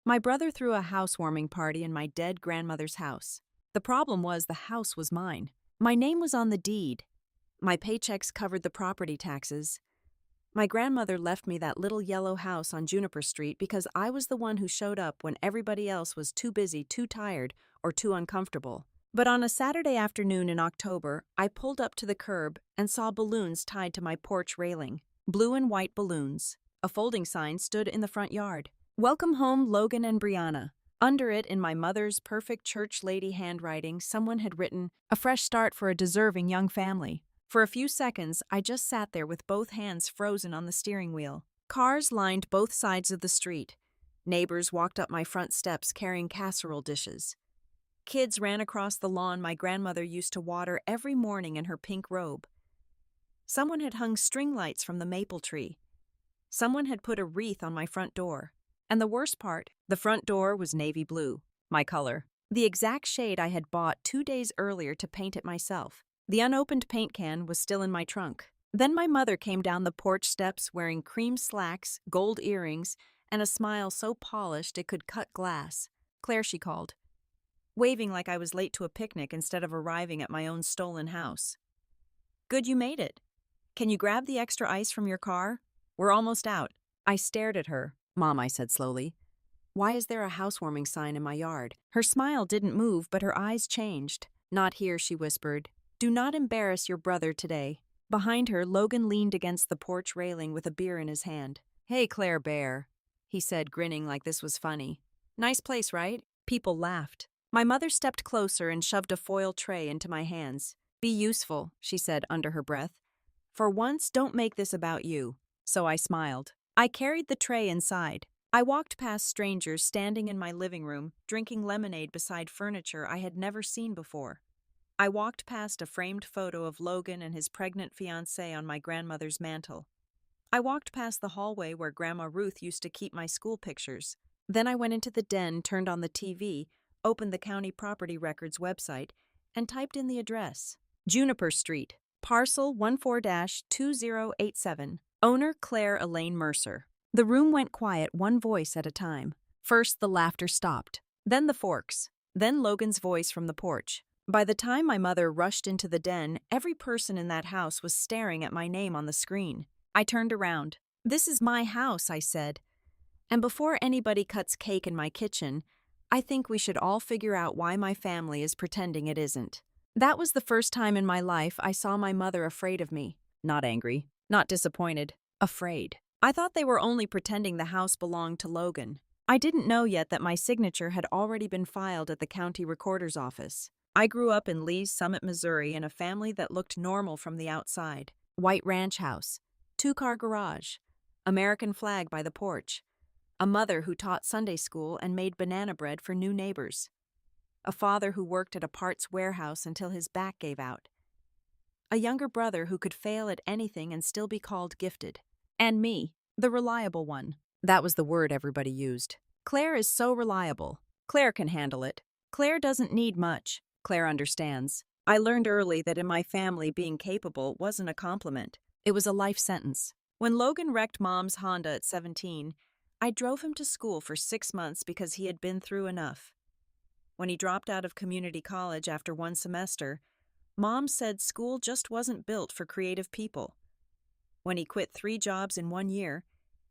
My brother threw a housewarming party in my dead grandmother's house. The problem was the house was mine. My name was on the deed. My paychecks covered the property taxes. My grandmother left me that little yellow house on Juniper Street because I was the one who showed up when everybody else was too busy, too tired, or too uncomfortable. But on a Saturday afternoon in October, I pulled up to the curb and saw balloons tied to my porch railing. Blue and white balloons. A folding sign stood in the front yard. Welcome home, Logan and Brianna. Under it, in my mother's perfect church lady handwriting, someone had written, "A fresh start for a deserving young family." For a few seconds, I just sat there with both hands frozen on the steering wheel. Cars lined both sides of the street. Neighbors walked up my front steps carrying casserole dishes. Kids ran across the lawn my grandmother used to water every morning in her pink robe. Someone had hung string lights from the maple tree. Someone had put a wreath on my front door. And the worst part, the front door was navy blue, my color, the exact shade I had bought 2 days earlier to paint it myself. The unopened paint can was still in my trunk. Then my mother came down the porch steps wearing cream slacks, gold earrings, and a smile so polished it could cut glass. "Claire," she called, waving like I was late to a picnic instead of arriving at my own stolen house. "Good you made it. Can you grab the extra ice from your car? We're almost out." I stared at her. "Mom," I said slowly, "why is there a housewarming sign in my yard?" Her smile didn't move, but her eyes changed. "Not here," she whispered. "Do not embarrass your brother today." Behind her, Logan leaned against the porch railing with a beer in his hand. "Hey, Claire Bear," he said, grinning like this was funny. "Nice place, right?" People laughed. My mother stepped closer and shoved a foil tray into my hands. "Be useful," she said under her breath. "For once, don't make this about you." So I smiled. I carried the tray inside. I walked past strangers standing in my living room, drinking lemonade beside furniture I had never seen before. I walked past a framed photo of Logan and his pregnant fiancée on my grandmother's mantel. I walked past the hallway where Grandma Ruth used to keep my school pictures. Then I went into the den, turned on the TV, opened the county property records website, and typed in the address. Juniper Street, parcel 14-2087. Owner Claire Elaine Mercer. The room went quiet, one voice at a time. First, the laughter stopped. Then the forks. Then Logan's voice from the porch. By the time my mother rushed into the den, every person in that house was staring at my name on the screen. I turned around. "This is my house," I said. "And before anybody cuts cake in my kitchen, I think we should all figure out why my family is pretending it isn't." That was the first time in my life I saw my mother afraid of me. Not angry. Not disappointed. Afraid. I thought they were only pretending the house belonged to Logan. I didn't know yet that my signature had already been filed at the county recorder's office. I grew up in Lee's Summit, Missouri, in a family that looked normal from the outside. White ranch house. 2-car garage. American flag by the porch. A mother who taught Sunday school and made banana bread for new neighbors. A father who worked at a parts warehouse until his back gave out. A younger brother who could fail at anything and still be called gifted. And me, the reliable one. That was the word everybody used. Claire is so reliable. Claire can handle it. Claire doesn't need much. Claire understands. I learned early that in my family being capable wasn't a compliment. It was a life sentence. When Logan wrecked Mom's Honda at 17, I drove him to school for 6 months because he had been through enough. When he dropped out of community college after 1 semester, Mom said school just wasn't built for creative people. When he quit 3 jobs in 1 year,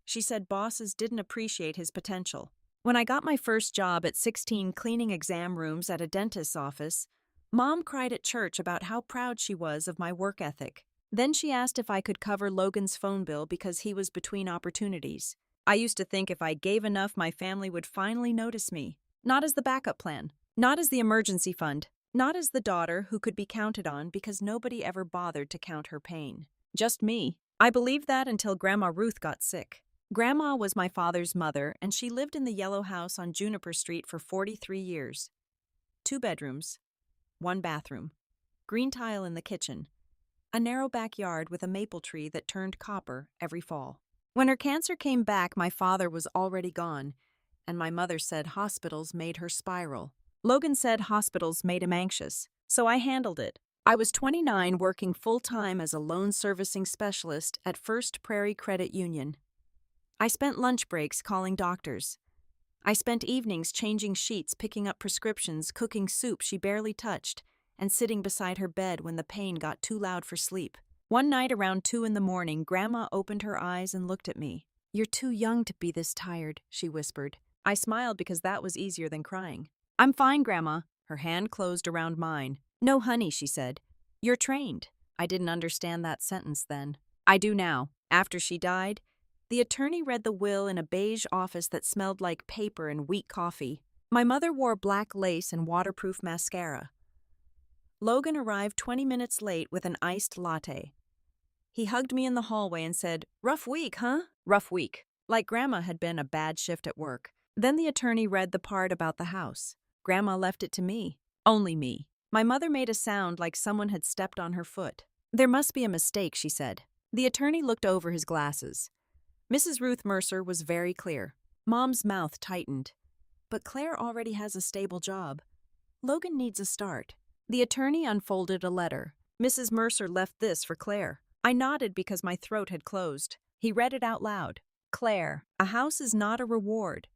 she said bosses didn't appreciate his potential. When I got my first job at 16 cleaning exam rooms at a dentist's office, Mom cried at church about how proud she was of my work ethic. Then she asked if I could cover Logan's phone bill because he was between opportunities. I used to think if I gave enough, my family would finally notice me. Not as the backup plan, not as the emergency fund, not as the daughter who could be counted on because nobody ever bothered to count her pain. Just me. I believed that until Grandma Ruth got sick. Grandma was my father's mother, and she lived in the yellow house on Juniper Street for 43 years. 2 bedrooms, 1 bathroom, green tile in the kitchen, a narrow backyard with a maple tree that turned copper every fall. When her cancer came back, my father was already gone, and my mother said hospitals made her spiral. Logan said hospitals made him anxious, so I handled it. I was 29 working full-time as a loan servicing specialist at First Prairie Credit Union. I spent lunch breaks calling doctors. I spent evenings changing sheets, picking up prescriptions, cooking soup she barely touched, and sitting beside her bed when the pain got too loud for sleep. One night around 2 in the morning, Grandma opened her eyes and looked at me. "You're too young to be this tired," she whispered. I smiled because that was easier than crying. "I'm fine, Grandma." Her hand closed around mine. "No, honey," she said. "You're trained." I didn't understand that sentence then. I do now. After she died, the attorney read the will in a beige office that smelled like paper and weak coffee. My mother wore black lace and waterproof mascara. Logan arrived 20 minutes late with an iced latte. He hugged me in the hallway and said, "Rough week, huh?" Rough week. Like Grandma had been a bad shift at work. Then the attorney read the part about the house. Grandma left it to me. Only me. My mother made a sound like someone had stepped on her foot. "There must be a mistake," she said. The attorney looked over his glasses. Mrs. Ruth Mercer was very clear. Mom's mouth tightened. "But Claire already has a stable job. Logan needs a start." The attorney unfolded a letter. "Mrs. Mercer left this for Claire." I nodded because my throat had closed. He read it out loud. "Claire, a house is not a reward.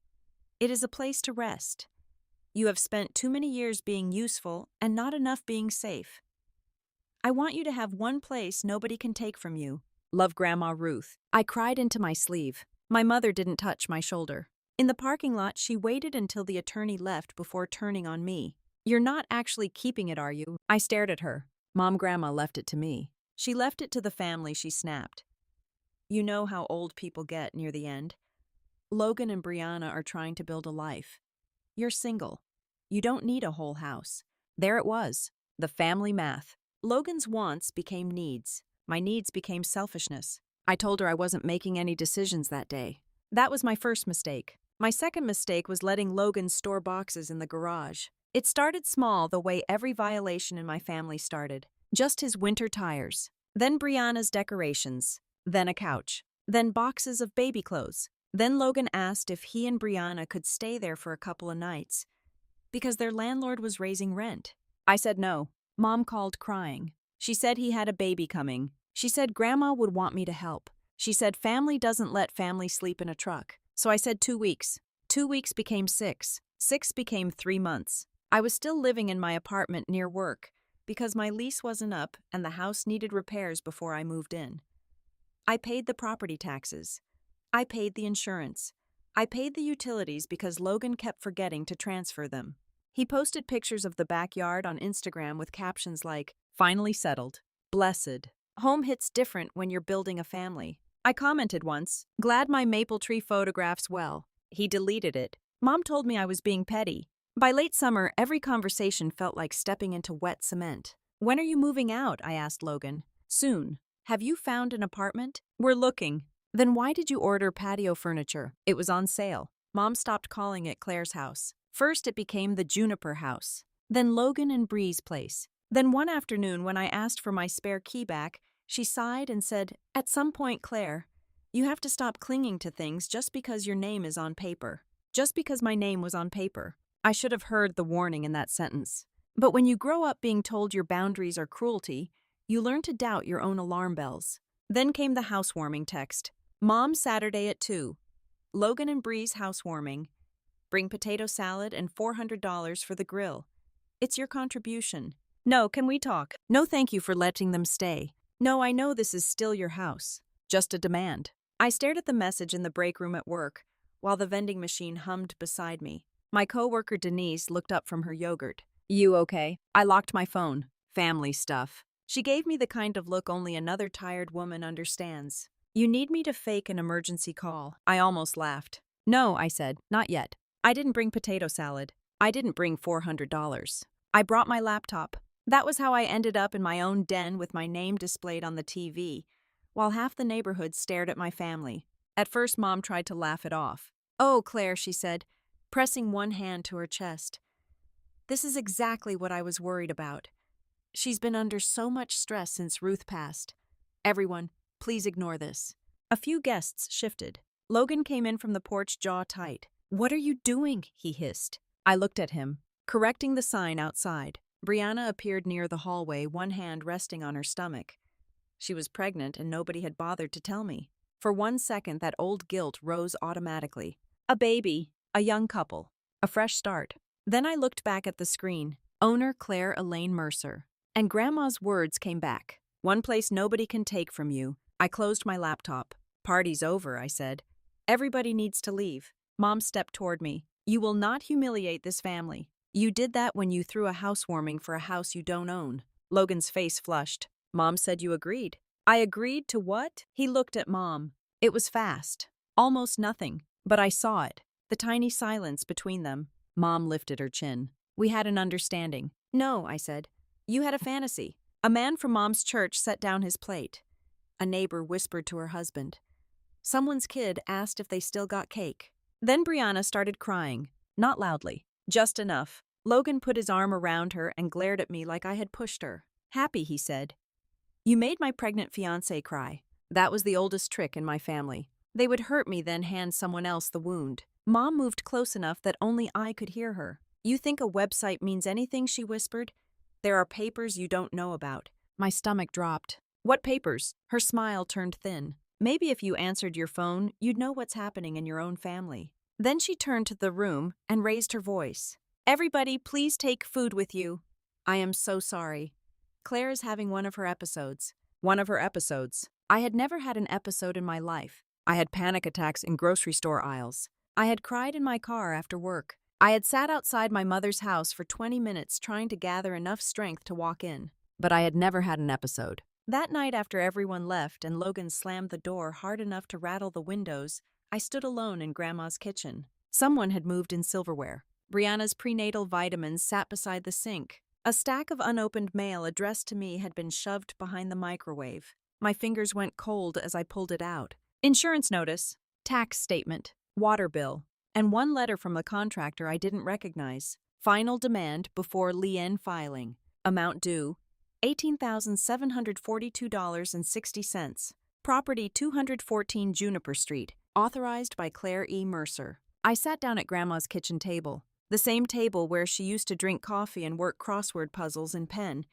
It is a place to rest. You have spent too many years being useful and not enough being safe. I want you to have one place nobody can take from you. Love, Grandma Ruth." I cried into my sleeve. My mother didn't touch my shoulder. In the parking lot, she waited until the attorney left before turning on me. "You're not actually keeping it, are you?" I stared at her. Grandma left it to me. She left it to the family, she snapped. "You know how old people get near the end. Logan and Brianna are trying to build a life. You're single. You don't need a whole house." There it was, the family math. Logan's wants became needs. My needs became selfishness. I told her I wasn't making any decisions that day. That was my first mistake. My second mistake was letting Logan store boxes in the garage. It started small, the way every violation in my family started. Just his winter tires. Then Brianna's decorations. Then a couch. Then boxes of baby clothes. Then Logan asked if he and Brianna could stay there for a couple of nights, because their landlord was raising rent. I said no. Mom called crying. She said he had a baby coming. She said Grandma would want me to help. She said family doesn't let family sleep in a truck. So I said 2 weeks. 2 weeks became 6. 6 became 3 months. I was still living in my apartment near work because my lease wasn't up and the house needed repairs before I moved in. I paid the property taxes. I paid the insurance. I paid the utilities because Logan kept forgetting to transfer them. He posted pictures of the backyard on Instagram with captions like, "Finally settled. Blessed. Home hits different when you're building a family." I commented once, "Glad my maple tree photographs well." He deleted it. Mom told me I was being petty. By late summer, every conversation felt like stepping into wet cement. "When are you moving out?" I asked Logan. "Soon." "Have you found an apartment?" "We're looking." "Then why did you order patio furniture?" "It was on sale." Mom stopped calling it Claire's house. First it became the Juniper house. Then Logan and Bree's place. Then one afternoon when I asked for my spare key back, she sighed and said, "At some point, Claire, you have to stop clinging to things just because your name is on paper." Just because my name was on paper. I should have heard the warning in that sentence. But when you grow up being told your boundaries are cruelty, you learn to doubt your own alarm bells. Then came the housewarming text. "Mom, Saturday at 2. Logan and Bree's housewarming. Bring potato salad and $400 for the grill. It's your contribution." "No, can we talk?" "No, thank you for letting them stay." "No, I know this is still your house." Just a demand. I stared at the message in the break room at work, while the vending machine hummed beside me. My coworker Denise looked up from her yogurt. "You okay?" I locked my phone. Family stuff. She gave me the kind of look only another tired woman understands. "You need me to fake an emergency call." I almost laughed. "No," I said, "not yet. I didn't bring potato salad. I didn't bring $400. I brought my laptop." That was how I ended up in my own den with my name displayed on the TV, while half the neighborhood stared at my family. At first, Mom tried to laugh it off. "Oh, Claire," she said, pressing one hand to her chest. "This is exactly what I was worried about. She's been under so much stress since Ruth passed. Everyone, please ignore this." A few guests shifted. Logan came in from the porch, jaw tight. "What are you doing?" he hissed. I looked at him, correcting the sign outside. Brianna appeared near the hallway, one hand resting on her stomach. She was pregnant and nobody had bothered to tell me. For 1 second, that old guilt rose automatically. A baby. A young couple. A fresh start. Then I looked back at the screen. Owner Claire Elaine Mercer. And Grandma's words came back. One place nobody can take from you. I closed my laptop. Party's over, I said. Everybody needs to leave. Mom stepped toward me. You will not humiliate this family. You did that when you threw a housewarming for a house you don't own. Logan's face flushed. Mom said you agreed. I agreed to what? He looked at Mom. It was fast. Almost nothing. But I saw it. The tiny silence between them. Mom lifted her chin. We had an understanding. No, I said. You had a fantasy. A man from Mom's church set down his plate. A neighbor whispered to her husband. Someone's kid asked if they still got cake. Then Brianna started crying. Not loudly. Just enough. Logan put his arm around her and glared at me like I had pushed her. Happy, he said. You made my pregnant fiancé cry. That was the oldest trick in my family. They would hurt me, then hand someone else the wound. Mom moved close enough that only I could hear her. You think a website means anything, she whispered. There are papers you don't know about. My stomach dropped. What papers? Her smile turned thin. Maybe if you answered your phone, you'd know what's happening in your own family. Then she turned to the room and raised her voice. Everybody, please take food with you. I am so sorry. Claire is having one of her episodes. One of her episodes. I had never had an episode in my life. I had panic attacks in grocery store aisles. I had cried in my car after work. I had sat outside my mother's house for 20 minutes trying to gather enough strength to walk in. But I had never had an episode. That night, after everyone left and Logan slammed the door hard enough to rattle the windows, I stood alone in Grandma's kitchen. Someone had moved in silverware. Brianna's prenatal vitamins sat beside the sink. A stack of unopened mail addressed to me had been shoved behind the microwave. My fingers went cold as I pulled it out. Insurance notice, tax statement, water bill, and one letter from the contractor I didn't recognize. Final demand before lien filing. Amount due, $18,742.60. Property 214 Juniper Street. Authorized by Claire E. Mercer. I sat down at Grandma's kitchen table, the same table where she used to drink coffee and work crossword puzzles in pen,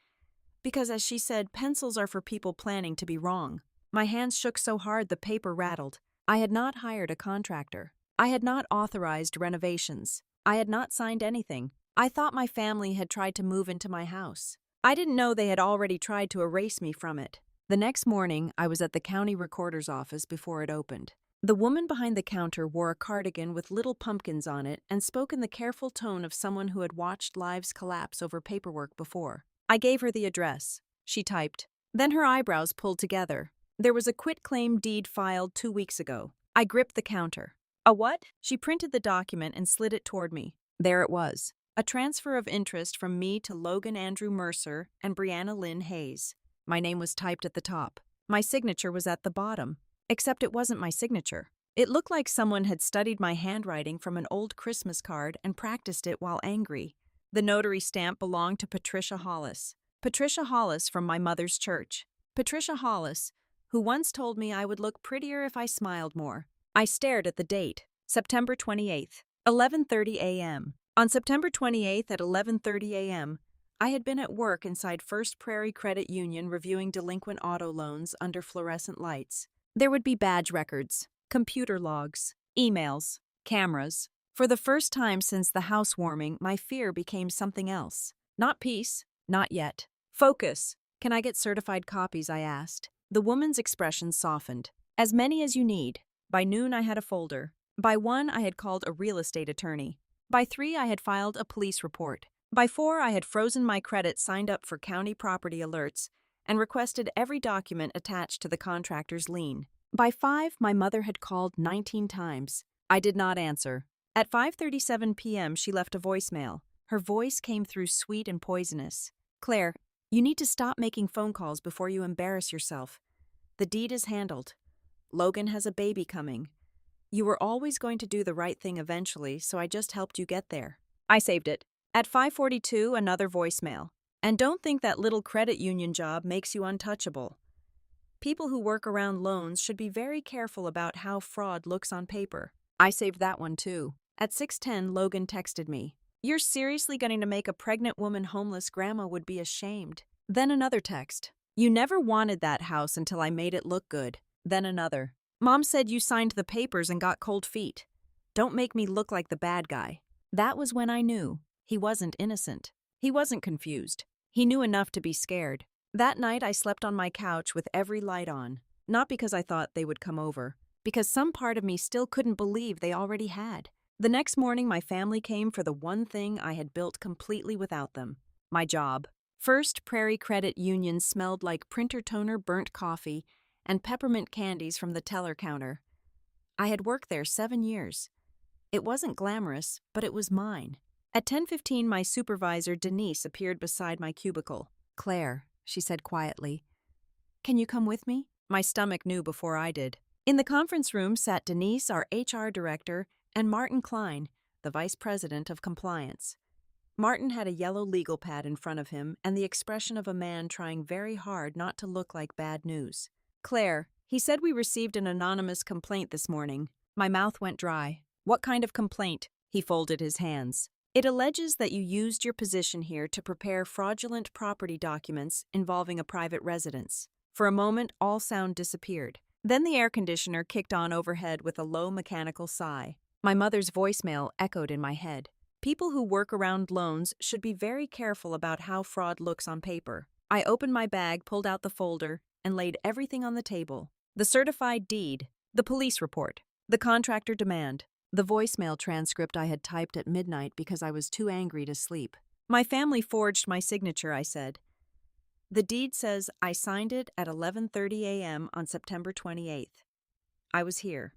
because as she said, pencils are for people planning to be wrong. My hands shook so hard the paper rattled. I had not hired a contractor. I had not authorized renovations. I had not signed anything. I thought my family had tried to move into my house. I didn't know they had already tried to erase me from it. The next morning, I was at the county recorder's office before it opened. The woman behind the counter wore a cardigan with little pumpkins on it and spoke in the careful tone of someone who had watched lives collapse over paperwork before. I gave her the address. She typed. Then her eyebrows pulled together. There was a quitclaim deed filed 2 weeks ago. I gripped the counter. A what? She printed the document and slid it toward me. There it was. A transfer of interest from me to Logan Andrew Mercer and Brianna Lynn Hayes. My name was typed at the top. My signature was at the bottom. Except it wasn't my signature. It looked like someone had studied my handwriting from an old Christmas card and practiced it while angry. The notary stamp belonged to Patricia Hollis. Patricia Hollis from my mother's church. Patricia Hollis, who once told me I would look prettier if I smiled more. I stared at the date. September 28th, 11:30 a.m. On September 28th at 11:30 a.m., I had been at work inside First Prairie Credit Union reviewing delinquent auto loans under fluorescent lights. There would be badge records, computer logs, emails, cameras. For the first time since the housewarming, my fear became something else. Not peace, not yet. Focus. Can I get certified copies, I asked. The woman's expression softened. As many as you need. By noon, I had a folder. By 1, I had called a real estate attorney. By 3, I had filed a police report. By 4, I had frozen my credit, signed up for county property alerts, and requested every document attached to the contractor's lien. By 5, my mother had called 19 times. I did not answer. At 5:37 p.m., she left a voicemail. Her voice came through sweet and poisonous. Claire, you need to stop making phone calls before you embarrass yourself. The deed is handled. Logan has a baby coming. You were always going to do the right thing eventually, so I just helped you get there. I saved it. At 5:42, another voicemail. And don't think that little credit union job makes you untouchable. People who work around loans should be very careful about how fraud looks on paper. I saved that one too. At 6:10, Logan texted me. You're seriously going to make a pregnant woman homeless? Grandma would be ashamed. Then another text. You never wanted that house until I made it look good. Then another. Mom said you signed the papers and got cold feet. Don't make me look like the bad guy. That was when I knew he wasn't innocent. He wasn't confused. He knew enough to be scared. That night I slept on my couch with every light on, not because I thought they would come over, because some part of me still couldn't believe they already had. The next morning my family came for the one thing I had built completely without them, my job. First Prairie Credit Union smelled like printer toner, burnt coffee, and peppermint candies from the teller counter. I had worked there 7 years. It wasn't glamorous, but it was mine. At 10:15, my supervisor, Denise, appeared beside my cubicle. "Claire," she said quietly, "can you come with me?" My stomach knew before I did. In the conference room sat Denise, our HR director, and Martin Klein, the vice president of compliance. Martin had a yellow legal pad in front of him and the expression of a man trying very hard not to look like bad news. "Claire, he said we received an anonymous complaint this morning." My mouth went dry. "What kind of complaint?" He folded his hands. "It alleges that you used your position here to prepare fraudulent property documents involving a private residence." For a moment, all sound disappeared. Then the air conditioner kicked on overhead with a low mechanical sigh. My mother's voicemail echoed in my head. People who work around loans should be very careful about how fraud looks on paper. I opened my bag, pulled out the folder, and laid everything on the table. The certified deed, the police report, the contractor demand, the voicemail transcript I had typed at midnight because I was too angry to sleep. "My family forged my signature," I said. "The deed says I signed it at 11:30 a.m. on September 28th. I was here.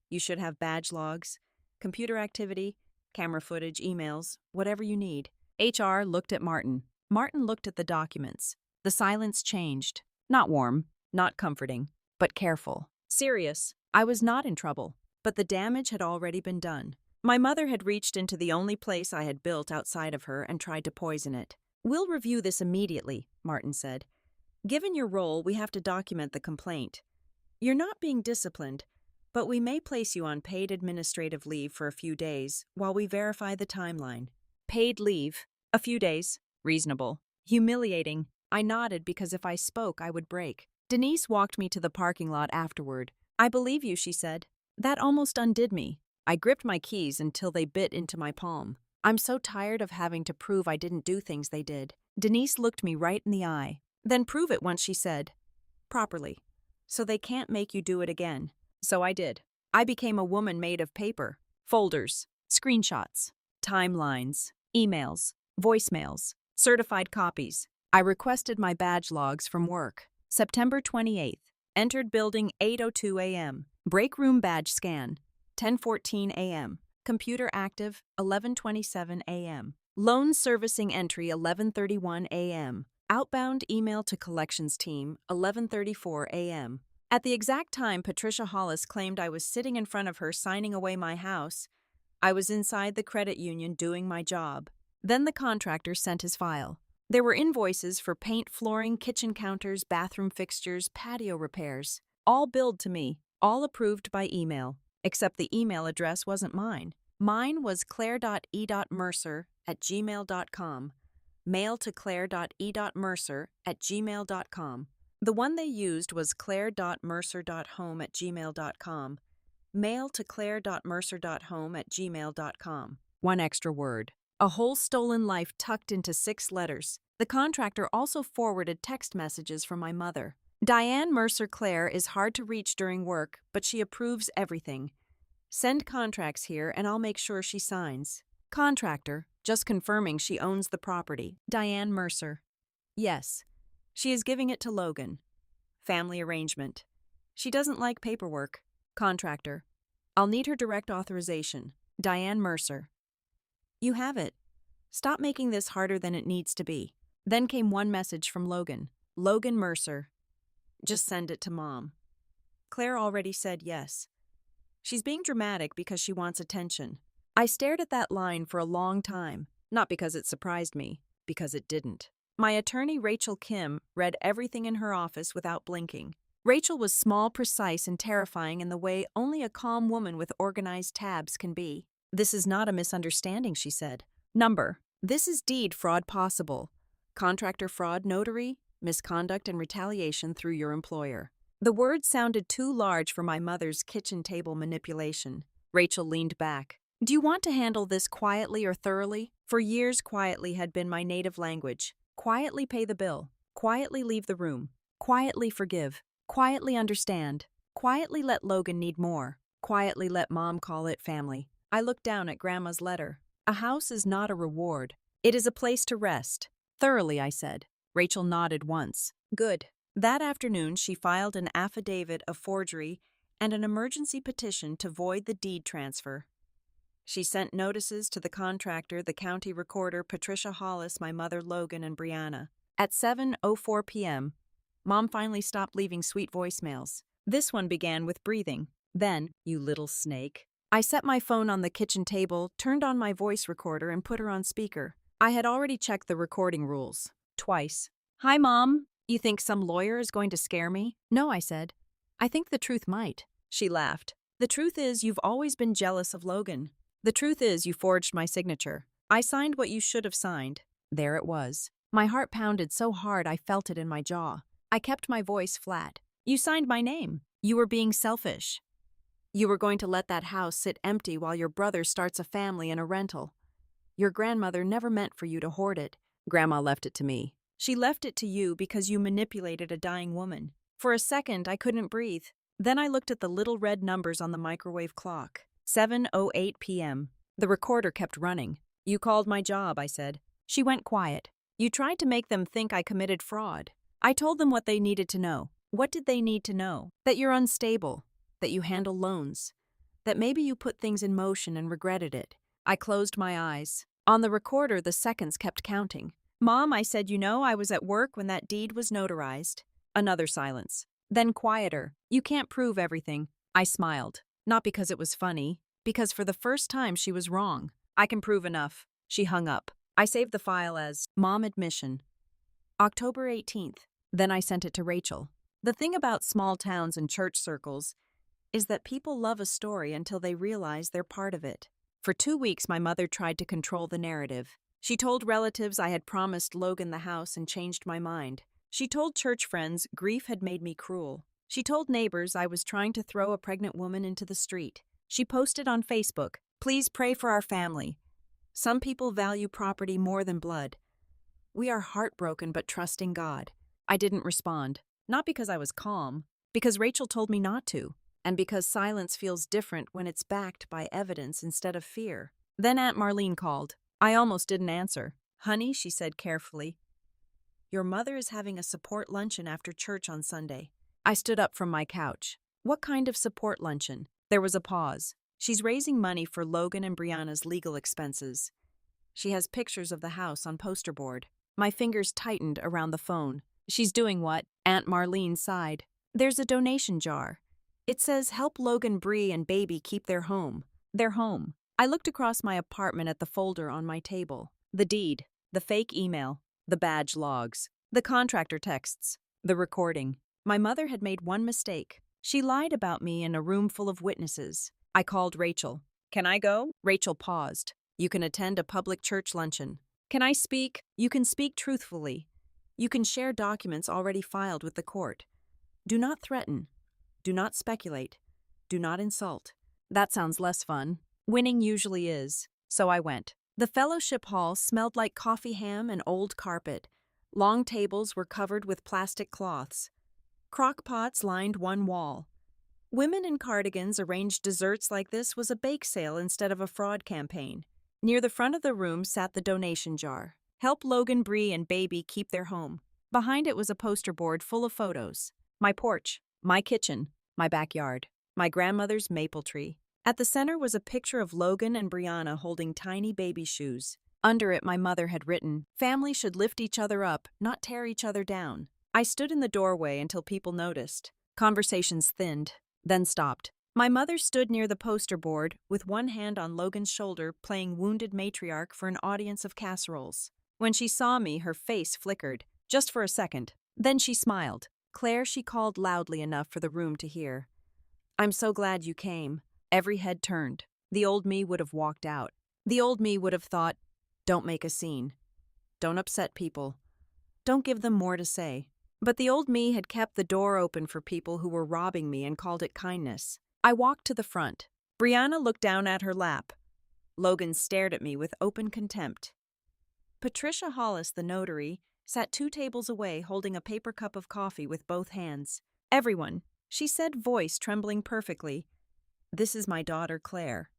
You should have badge logs, computer activity, camera footage, emails, whatever you need." HR looked at Martin. Martin looked at the documents. The silence changed. Not warm, not comforting, but careful. Serious. I was not in trouble, but the damage had already been done. My mother had reached into the only place I had built outside of her and tried to poison it. "We'll review this immediately," Martin said. "Given your role, we have to document the complaint. You're not being disciplined, but we may place you on paid administrative leave for a few days while we verify the timeline." Paid leave. A few days. Reasonable. Humiliating. I nodded because if I spoke, I would break. Denise walked me to the parking lot afterward. "I believe you," she said. That almost undid me. I gripped my keys until they bit into my palm. I'm so tired of having to prove I didn't do things they did. Denise looked me right in the eye. "Then prove it once," she said. "Properly. So they can't make you do it again." So I did. I became a woman made of paper. Folders, screenshots, timelines, emails, voicemails, certified copies. I requested my badge logs from work. September 28th. Entered building 8:02 a.m. Break room badge scan. 10:14 a.m. Computer active 11:27 a.m. Loan servicing entry 11:31 a.m. Outbound email to collections team 11:34 a.m. At the exact time Patricia Hollis claimed I was sitting in front of her signing away my house, I was inside the credit union doing my job. Then the contractor sent his file. There were invoices for paint, flooring, kitchen counters, bathroom fixtures, patio repairs. All billed to me, all approved by email. Except the email address wasn't mine. Mine was claire.e.mercer@gmail.com. Mail to claire.e.mercer@gmail.com. The one they used was claire.mercer.home@gmail.com. Mail to claire.mercer.home@gmail.com. One extra word. A whole stolen life tucked into 6 letters. The contractor also forwarded text messages from my mother. "Diane Mercer Claire is hard to reach during work, but she approves everything. Send contracts here and I'll make sure she signs." Contractor, just confirming she owns the property. Diane Mercer. Yes. She is giving it to Logan. Family arrangement. She doesn't like paperwork. Contractor. I'll need her direct authorization. Diane Mercer. You have it. Stop making this harder than it needs to be. Then came one message from Logan. Logan Mercer. Just send it to Mom. Claire already said yes. She's being dramatic because she wants attention. I stared at that line for a long time, not because it surprised me, because it didn't. My attorney, Rachel Kim, read everything in her office without blinking. Rachel was small, precise, and terrifying in the way only a calm woman with organized tabs can be. "This is not a misunderstanding," she said. Number. This is deed fraud possible. Contractor fraud, notary, misconduct and retaliation through your employer. The word sounded too large for my mother's kitchen table manipulation. Rachel leaned back. Do you want to handle this quietly or thoroughly? For years, quietly had been my native language. Quietly pay the bill. Quietly leave the room. Quietly forgive. Quietly understand. Quietly let Logan need more. Quietly let Mom call it family. I looked down at Grandma's letter. A house is not a reward. It is a place to rest. Thoroughly, I said. Rachel nodded once. Good. That afternoon, she filed an affidavit of forgery and an emergency petition to void the deed transfer. She sent notices to the contractor, the county recorder, Patricia Hollis, my mother, Logan, and Brianna. At 7:04 p.m., Mom finally stopped leaving sweet voicemails. This one began with breathing. Then, you little snake. I set my phone on the kitchen table, turned on my voice recorder, and put her on speaker. I had already checked the recording rules. Twice. Hi, Mom. You think some lawyer is going to scare me? No, I said. I think the truth might. She laughed. The truth is you've always been jealous of Logan. The truth is you forged my signature. I signed what you should have signed. There it was. My heart pounded so hard I felt it in my jaw. I kept my voice flat. You signed my name. You were being selfish. You were going to let that house sit empty while your brother starts a family in a rental. Your grandmother never meant for you to hoard it. Grandma left it to me. She left it to you because you manipulated a dying woman. For a second, I couldn't breathe. Then I looked at the little red numbers on the microwave clock. 7:08 p.m. The recorder kept running. You called my job, I said. She went quiet. You tried to make them think I committed fraud. I told them what they needed to know. What did they need to know? That you're unstable. That you handle loans. That maybe you put things in motion and regretted it. I closed my eyes. On the recorder, the seconds kept counting. Mom, I said, I was at work when that deed was notarized. Another silence. Then quieter. You can't prove everything. I smiled. Not because it was funny, because for the first time she was wrong. I can prove enough. She hung up. I saved the file as Mom Admission. October 18th. Then I sent it to Rachel. The thing about small towns and church circles is that people love a story until they realize they're part of it. For 2 weeks, my mother tried to control the narrative. She told relatives I had promised Logan the house and changed my mind. She told church friends grief had made me cruel. She told neighbors I was trying to throw a pregnant woman into the street. She posted on Facebook, "Please pray for our family. Some people value property more than blood. We are heartbroken but trusting God." I didn't respond. Not because I was calm, because Rachel told me not to, and because silence feels different when it's backed by evidence instead of fear. Then Aunt Marlene called. I almost didn't answer. "Honey," she said carefully, "your mother is having a support luncheon after church on Sunday." I stood up from my couch. What kind of support luncheon? There was a pause. She's raising money for Logan and Brianna's legal expenses. She has pictures of the house on poster board. My fingers tightened around the phone. She's doing what? Aunt Marlene sighed. There's a donation jar. It says, "Help Logan, Bree, and baby keep their home." Their home. I looked across my apartment at the folder on my table. The deed, the fake email, the badge logs, the contractor texts, the recording. My mother had made one mistake. She lied about me in a room full of witnesses. I called Rachel. "Can I go?" Rachel paused. "You can attend a public church luncheon." "Can I speak?" "You can speak truthfully. You can share documents already filed with the court. Do not threaten. Do not speculate. Do not insult." That sounds less fun. Winning usually is. So I went. The fellowship hall smelled like coffee ham and old carpet. Long tables were covered with plastic cloths. Crock pots lined one wall. Women in cardigans arranged desserts like this was a bake sale instead of a fraud campaign. Near the front of the room sat the donation jar. "Help Logan, Bree, and baby keep their home." Behind it was a poster board full of photos. My porch, my kitchen, my backyard, my grandmother's maple tree. At the center was a picture of Logan and Brianna holding tiny baby shoes. Under it, my mother had written, "Family should lift each other up, not tear each other down." I stood in the doorway until people noticed. Conversations thinned, then stopped. My mother stood near the poster board, with one hand on Logan's shoulder, playing wounded matriarch for an audience of casseroles. When she saw me, her face flickered, just for a second. Then she smiled. "Claire," she called loudly enough for the room to hear. "I'm so glad you came." Every head turned. The old me would have walked out. The old me would have thought, "Don't make a scene. Don't upset people. Don't give them more to say." But the old me had kept the door open for people who were robbing me and called it kindness. I walked to the front. Brianna looked down at her lap. Logan stared at me with open contempt. Patricia Hollis, the notary, sat 2 tables away holding a paper cup of coffee with both hands. "Everyone," she said, voice trembling perfectly. "This is my daughter, Claire.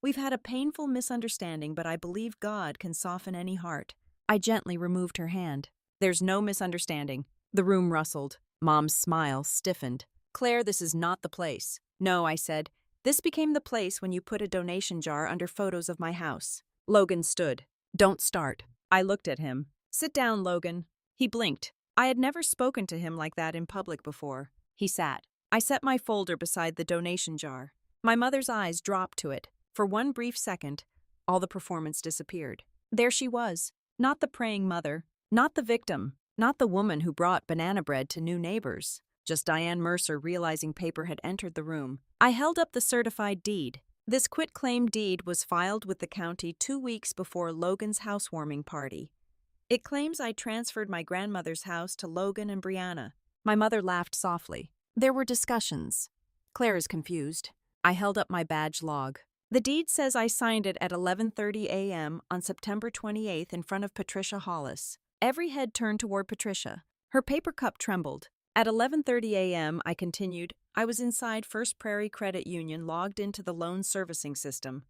We've had a painful misunderstanding, but I believe God can soften any heart." I gently removed her hand. "There's no misunderstanding." The room rustled. Mom's smile stiffened. "Claire, this is not the place." "No," I said. "This became the place when you put a donation jar under photos of my house." Logan stood. "Don't start." I looked at him. "Sit down, Logan." He blinked. I had never spoken to him like that in public before. He sat. I set my folder beside the donation jar. My mother's eyes dropped to it. For one brief second, all the performance disappeared. There she was. Not the praying mother. Not the victim. Not the woman who brought banana bread to new neighbors. Just Diane Mercer realizing paper had entered the room. I held up the certified deed. This quitclaim deed was filed with the county 2 weeks before Logan's housewarming party. It claims I transferred my grandmother's house to Logan and Brianna. My mother laughed softly. There were discussions. Claire is confused. I held up my badge log. The deed says I signed it at 11:30 a.m. on September 28th in front of Patricia Hollis. Every head turned toward Patricia. Her paper cup trembled. At 11:30 a.m., I continued, I was inside First Prairie Credit Union logged into the loan servicing system.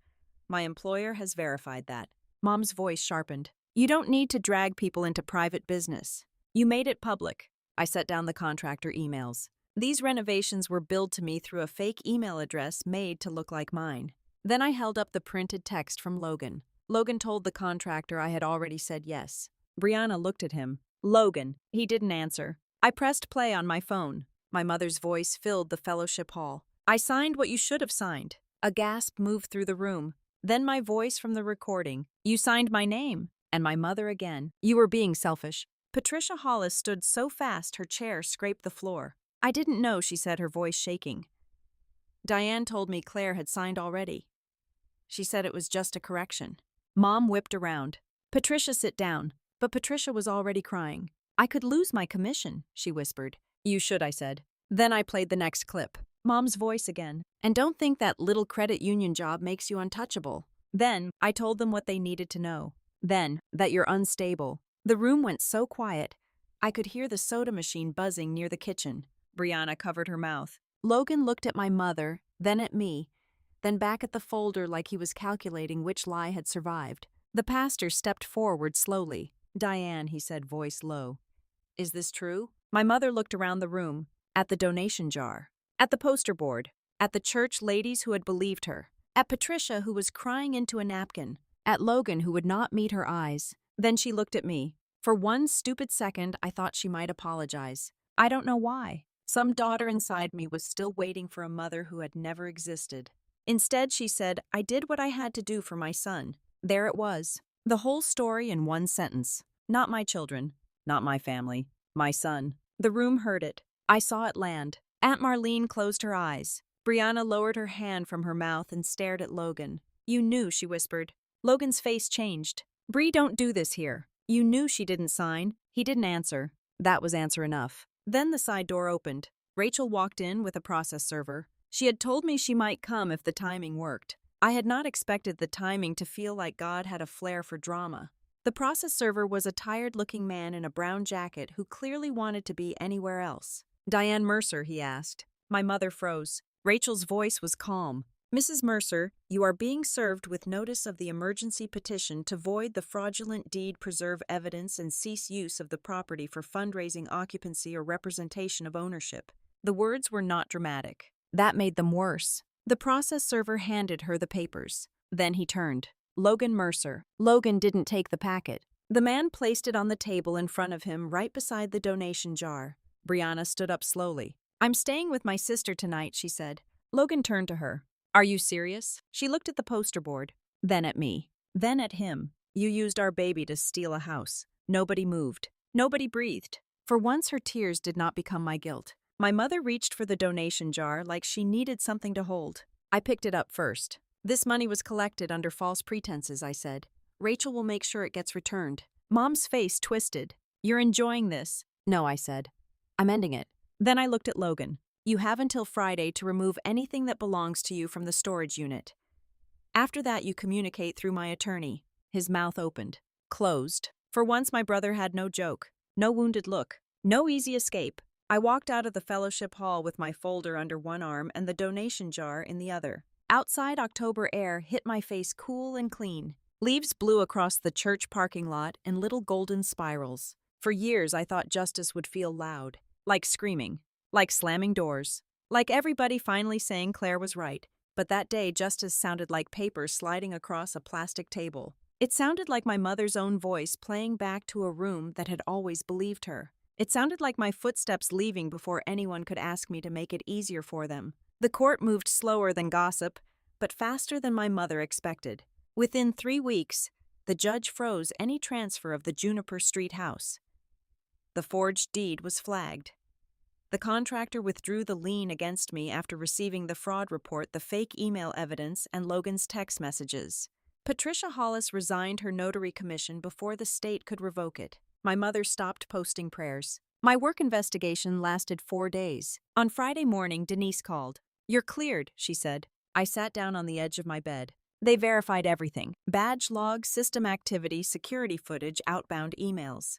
My employer has verified that. Mom's voice sharpened. You don't need to drag people into private business. You made it public. I set down the contractor emails. These renovations were billed to me through a fake email address made to look like mine. Then I held up the printed text from Logan. Logan told the contractor I had already said yes. Brianna looked at him. Logan. He didn't answer. I pressed play on my phone. My mother's voice filled the fellowship hall. I signed what you should have signed. A gasp moved through the room. Then my voice from the recording. You signed my name. And my mother again. You were being selfish. Patricia Hollis stood so fast her chair scraped the floor. I didn't know, she said, her voice shaking. Diane told me Claire had signed already. She said it was just a correction. Mom whipped around. Patricia, sit down. But Patricia was already crying. I could lose my commission, she whispered. You should, I said. Then I played the next clip. Mom's voice again. And don't think that little credit union job makes you untouchable. Then I told them what they needed to know. Then, that you're unstable. The room went so quiet, I could hear the soda machine buzzing near the kitchen. Brianna covered her mouth. Logan looked at my mother, then at me, then back at the folder like he was calculating which lie had survived. The pastor stepped forward slowly. Diane, he said, voice low. Is this true? My mother looked around the room, at the donation jar, at the poster board, at the church ladies who had believed her, at Patricia who was crying into a napkin, at Logan who would not meet her eyes. Then she looked at me. For one stupid second, I thought she might apologize. I don't know why. Some daughter inside me was still waiting for a mother who had never existed. Instead, she said, I did what I had to do for my son. There it was. The whole story in one sentence. Not my children. Not my family. My son. The room heard it. I saw it land. Aunt Marlene closed her eyes. Brianna lowered her hand from her mouth and stared at Logan. You knew, she whispered. Logan's face changed. Bree, don't do this here. You knew she didn't sign. He didn't answer. That was answer enough. Then the side door opened. Rachel walked in with a process server. She had told me she might come if the timing worked. I had not expected the timing to feel like God had a flair for drama. The process server was a tired-looking man in a brown jacket who clearly wanted to be anywhere else. Diane Mercer, he asked. My mother froze. Rachel's voice was calm. Mrs. Mercer, you are being served with notice of the emergency petition to void the fraudulent deed, preserve evidence, and cease use of the property for fundraising, occupancy, or representation of ownership. The words were not dramatic. That made them worse. The process server handed her the papers. Then he turned. Logan Mercer. Logan didn't take the packet. The man placed it on the table in front of him, right beside the donation jar. Brianna stood up slowly. I'm staying with my sister tonight, she said. Logan turned to her. Are you serious? She looked at the poster board, then at me, then at him. You used our baby to steal a house. Nobody moved. Nobody breathed. For once, her tears did not become my guilt. My mother reached for the donation jar like she needed something to hold. I picked it up first. This money was collected under false pretenses, I said. Rachel will make sure it gets returned. Mom's face twisted. You're enjoying this. No, I said. I'm ending it. Then I looked at Logan. You have until Friday to remove anything that belongs to you from the storage unit. After that, you communicate through my attorney." His mouth opened, closed. For once, my brother had no joke, no wounded look, no easy escape. I walked out of the fellowship hall with my folder under one arm and the donation jar in the other. Outside, October air hit my face cool and clean. Leaves blew across the church parking lot in little golden spirals. For years, I thought justice would feel loud, like screaming, like slamming doors, like everybody finally saying Claire was right. But that day, justice sounded like paper sliding across a plastic table. It sounded like my mother's own voice playing back to a room that had always believed her. It sounded like my footsteps leaving before anyone could ask me to make it easier for them. The court moved slower than gossip, but faster than my mother expected. Within 3 weeks, the judge froze any transfer of the Juniper Street house. The forged deed was flagged. The contractor withdrew the lien against me after receiving the fraud report, the fake email evidence, and Logan's text messages. Patricia Hollis resigned her notary commission before the state could revoke it. My mother stopped posting prayers. My work investigation lasted 4 days. On Friday morning, Denise called. "You're cleared," she said. I sat down on the edge of my bed. They verified everything: badge logs, system activity, security footage, outbound emails.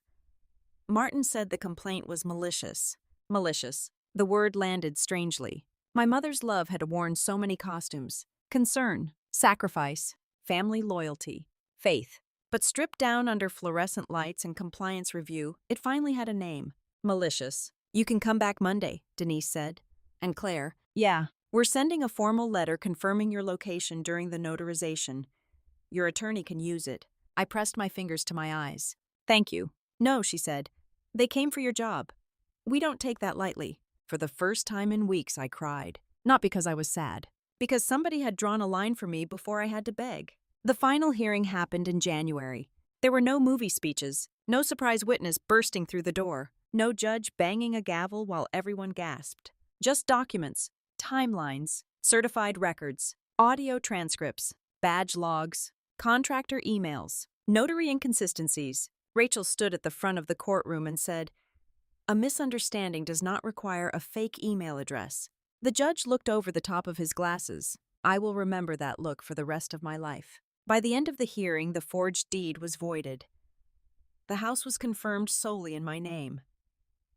Martin said the complaint was malicious. Malicious. The word landed strangely. My mother's love had worn so many costumes: concern, sacrifice, family loyalty, faith. But stripped down under fluorescent lights and compliance review, it finally had a name: malicious. "You can come back Monday," Denise said. And Claire, "Yeah, we're sending a formal letter confirming your location during the notarization. Your attorney can use it." I pressed my fingers to my eyes. "Thank you." "No," she said. "They came for your job. We don't take that lightly." For the first time in weeks, I cried. Not because I was sad, because somebody had drawn a line for me before I had to beg. The final hearing happened in January. There were no movie speeches, no surprise witness bursting through the door, no judge banging a gavel while everyone gasped. Just documents, timelines, certified records, audio transcripts, badge logs, contractor emails, notary inconsistencies. Rachel stood at the front of the courtroom and said, "A misunderstanding does not require a fake email address." The judge looked over the top of his glasses. I will remember that look for the rest of my life. By the end of the hearing, the forged deed was voided. The house was confirmed solely in my name.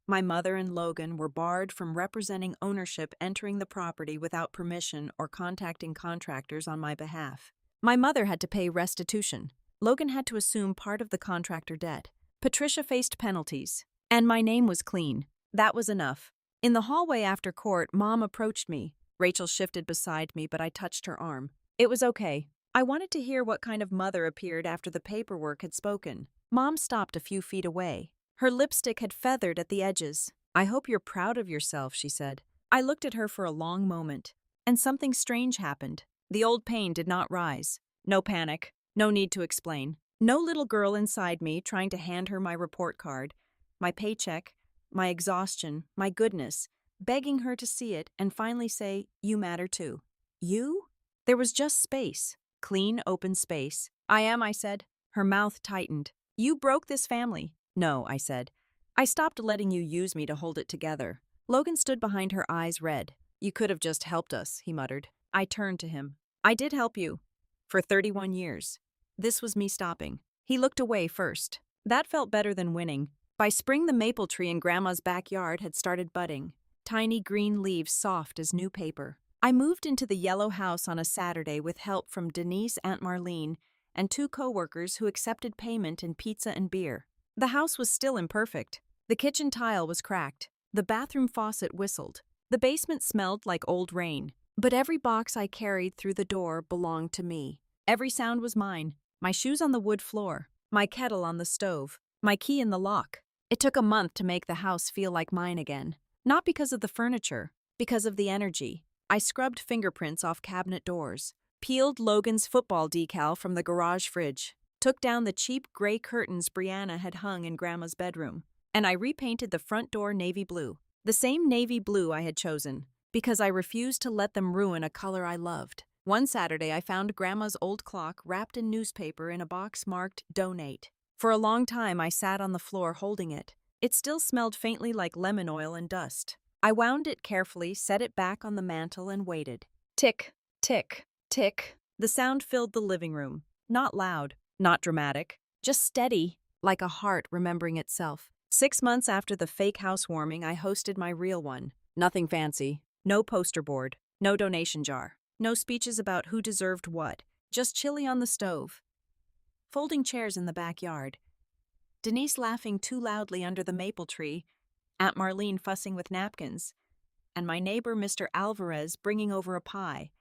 My mother and Logan were barred from representing ownership entering the property without permission or contacting contractors on my behalf. My mother had to pay restitution. Logan had to assume part of the contractor debt. Patricia faced penalties. And my name was clean. That was enough. In the hallway after court, Mom approached me. Rachel shifted beside me, but I touched her arm. It was okay. I wanted to hear what kind of mother appeared after the paperwork had spoken. Mom stopped a few feet away. Her lipstick had feathered at the edges. "I hope you're proud of yourself," she said. I looked at her for a long moment, and something strange happened. The old pain did not rise. No panic. No need to explain. No little girl inside me trying to hand her my report card, my paycheck, my exhaustion, my goodness, begging her to see it and finally say, "You matter too." You? There was just space. Clean, open space. "I am," I said. Her mouth tightened. "You broke this family." "No," I said. "I stopped letting you use me to hold it together." Logan stood behind her, eyes red. "You could have just helped us," he muttered. I turned to him. "I did help you. For 31 years. This was me stopping." He looked away first. That felt better than winning. By spring, the maple tree in Grandma's backyard had started budding. Tiny green leaves soft as new paper. I moved into the yellow house on a Saturday with help from Denise, Aunt Marlene, and 2 coworkers who accepted payment in pizza and beer. The house was still imperfect. The kitchen tile was cracked. The bathroom faucet whistled. The basement smelled like old rain. But every box I carried through the door belonged to me. Every sound was mine. My shoes on the wood floor. My kettle on the stove. My key in the lock. It took a month to make the house feel like mine again. Not because of the furniture, because of the energy. I scrubbed fingerprints off cabinet doors, peeled Logan's football decal from the garage fridge, took down the cheap gray curtains Brianna had hung in Grandma's bedroom, and I repainted the front door navy blue, the same navy blue I had chosen, because I refused to let them ruin a color I loved. One Saturday, I found Grandma's old clock wrapped in newspaper in a box marked "Donate." For a long time, I sat on the floor holding it. It still smelled faintly like lemon oil and dust. I wound it carefully, set it back on the mantel, and waited. Tick, tick, tick. The sound filled the living room. Not loud, not dramatic, just steady, like a heart remembering itself. 6 months after the fake housewarming, I hosted my real one. Nothing fancy. No poster board. No donation jar. No speeches about who deserved what. Just chili on the stove. Folding chairs in the backyard. Denise laughing too loudly under the maple tree. Aunt Marlene fussing with napkins. And my neighbor, Mr. Alvarez, bringing over a pie,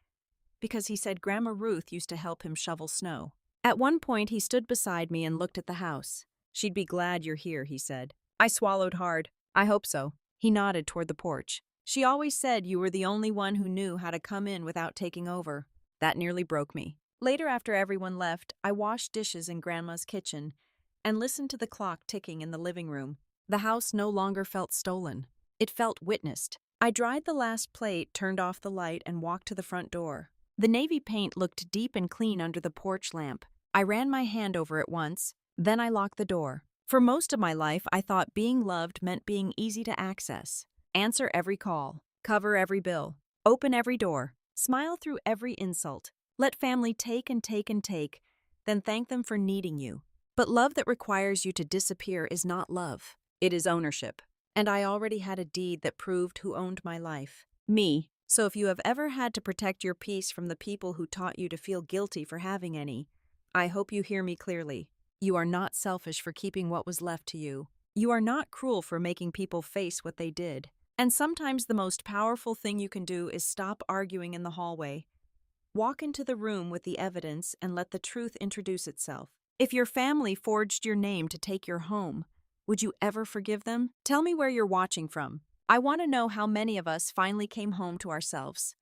because he said Grandma Ruth used to help him shovel snow. At one point, he stood beside me and looked at the house. "She'd be glad you're here," he said. I swallowed hard. "I hope so." He nodded toward the porch. "She always said you were the only one who knew how to come in without taking over." That nearly broke me. Later, after everyone left, I washed dishes in Grandma's kitchen and listened to the clock ticking in the living room. The house no longer felt stolen. It felt witnessed. I dried the last plate, turned off the light, and walked to the front door. The navy paint looked deep and clean under the porch lamp. I ran my hand over it once, then I locked the door. For most of my life, I thought being loved meant being easy to access. Answer every call, cover every bill, open every door, smile through every insult, let family take and take and take, then thank them for needing you. But love that requires you to disappear is not love. It is ownership. And I already had a deed that proved who owned my life. Me. So if you have ever had to protect your peace from the people who taught you to feel guilty for having any, I hope you hear me clearly. You are not selfish for keeping what was left to you. You are not cruel for making people face what they did. And sometimes the most powerful thing you can do is stop arguing in the hallway. Walk into the room with the evidence and let the truth introduce itself. If your family forged your name to take your home, would you ever forgive them? Tell me where you're watching from. I want to know how many of us finally came home to ourselves.